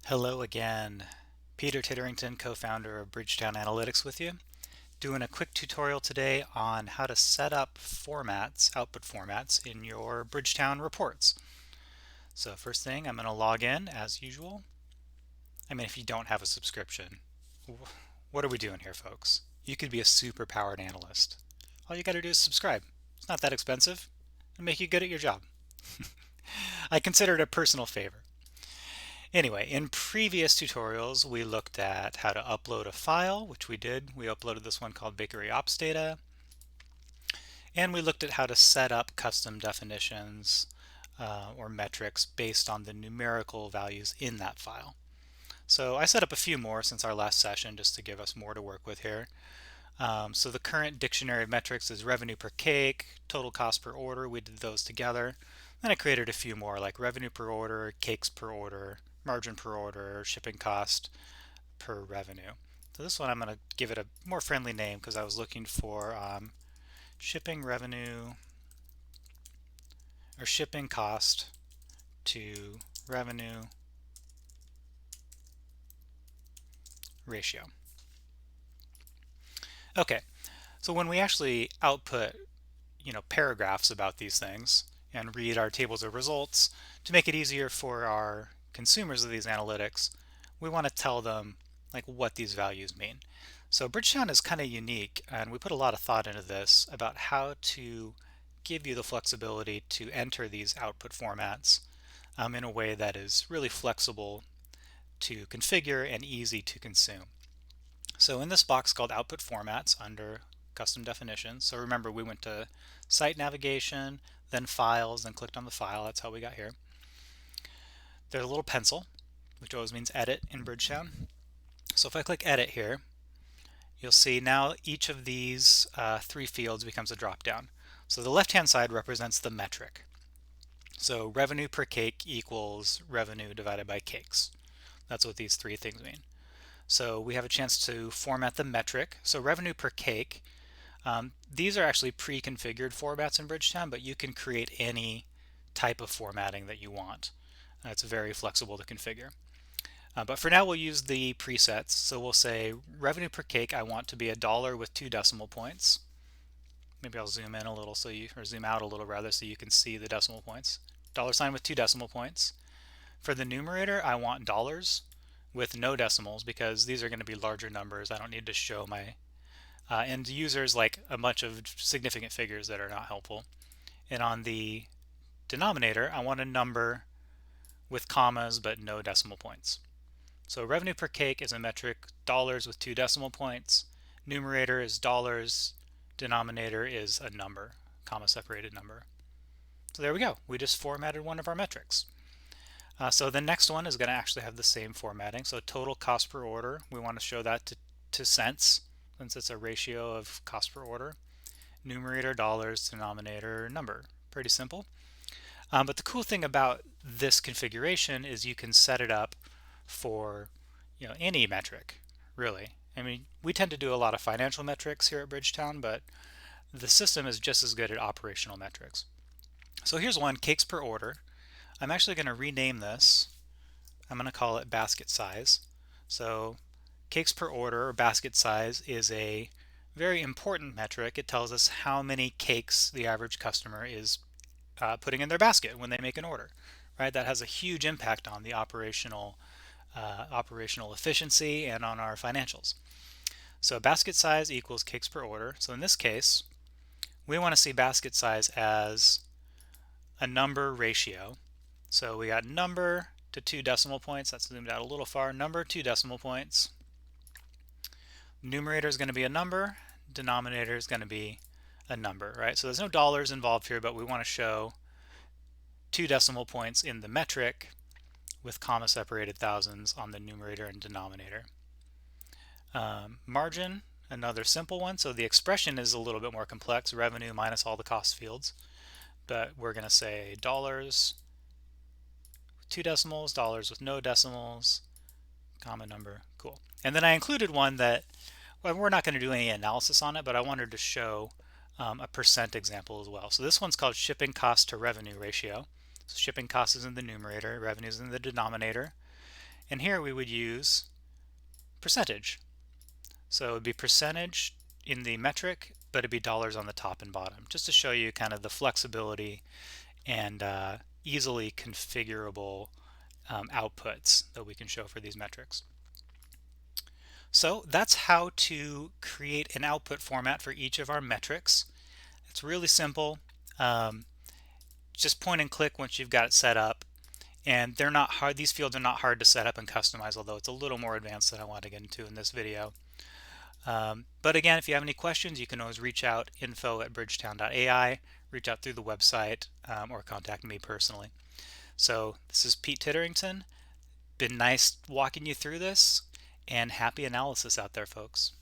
Hello again. Peter Titterington, co-founder of Bridgetown Analytics with you. Doing a quick tutorial today on how to set up formats, output formats in your Bridgetown reports. So first thing, I'm going to log in as usual. I mean, if you don't have a subscription, what are we doing here, folks? You could be a super powered analyst. All you got to do is subscribe. It's not that expensive and make you good at your job. I consider it a personal favor. Anyway, in previous tutorials, we looked at how to upload a file, which we did. We uploaded this one called Bakery Ops Data. And we looked at how to set up custom definitions or metrics based on the numerical values in that file. So I set up a few more since our last session just to give us more to work with here. So the current dictionary of metrics is revenue per cake, total cost per order. We did those together. Then I created a few more like revenue per order, cakes per order, margin per order, shipping cost per revenue. So this one I'm going to give it a more friendly name because I was looking for shipping revenue or shipping cost to revenue ratio. Okay, so when we actually output paragraphs about these things and read our tables of results, to make it easier for our consumers of these analytics, we want to tell them like what these values mean. So Bridgetown is kind of unique, and we put a lot of thought into this about how to give you the flexibility to enter these output formats in a way that is really flexible to configure and easy to consume. So in this box called output formats under custom definitions, so remember we went to site navigation, then files, then clicked on the file. That's how we got here. There's a little pencil, which always means edit in Bridgetown. So if I click edit here, you'll see now each of these three fields becomes a drop down. So the left hand side represents the metric. So revenue per cake equals revenue divided by cakes. That's what these three things mean. So we have a chance to format the metric. So revenue per cake, these are actually pre-configured formats in Bridgetown, but you can create any type of formatting that you want. It's very flexible to configure. But for now we'll use the presets. So we'll say revenue per cake I want to be $1 with 2 decimal points. Maybe I'll zoom in a little or zoom out a little rather so you can see the decimal points. $sign with 2 decimal points. For the numerator I want dollars with no decimals because these are going to be larger numbers. I don't need to show my end users like a bunch of significant figures that are not helpful. And on the denominator I want a number with commas but no decimal points. So revenue per cake is a metric, dollars with 2 decimal points. Numerator is dollars, denominator is a number, comma separated number. So there we go. We just formatted one of our metrics. So the next one is going to actually have the same formatting. So total cost per order, we want to show that to cents since it's a ratio of cost per order. Numerator dollars, denominator number. Pretty simple. But the cool thing about this configuration is you can set it up for any metric, really. I mean, we tend to do a lot of financial metrics here at Bridgetown, but the system is just as good at operational metrics. So here's one, cakes per order. I'm actually going to rename this. I'm going to call it basket size. So cakes per order or basket size is a very important metric. It tells us how many cakes the average customer is putting in their basket when they make an order, right? That has a huge impact on the operational efficiency and on our financials. So basket size equals cakes per order. So in this case, we want to see basket size as a number ratio. So we got number to 2 decimal points. That's zoomed out a little far. Number, 2 decimal points. Numerator is going to be a number. Denominator is going to be a number, right? So there's no dollars involved here, but we want to show 2 decimal points in the metric with comma separated thousands on the numerator and denominator. Margin, another simple one. So the expression is a little bit more complex, revenue minus all the cost fields. But we're going to say dollars with 2 decimals, dollars with no decimals, comma number, cool. And then I included one that, well, we're not going to do any analysis on it, but I wanted to show a percent example as well. So this one's called shipping cost to revenue ratio. So shipping cost is in the numerator, revenue is in the denominator. And here we would use percentage. So it would be percentage in the metric, but it'd be dollars on the top and bottom, just to show you kind of the flexibility and easily configurable outputs that we can show for these metrics. So that's how to create an output format for each of our metrics. It's really simple. Just point and click once you've got it set up. And they're not hard. These fields are not hard to set up and customize, although it's a little more advanced than I want to get into in this video. But again, if you have any questions, you can always reach out, info@bridgetown.ai, reach out through the website, or contact me personally. So this is Pete Titterington. Been nice walking you through this, and happy analysis out there, folks.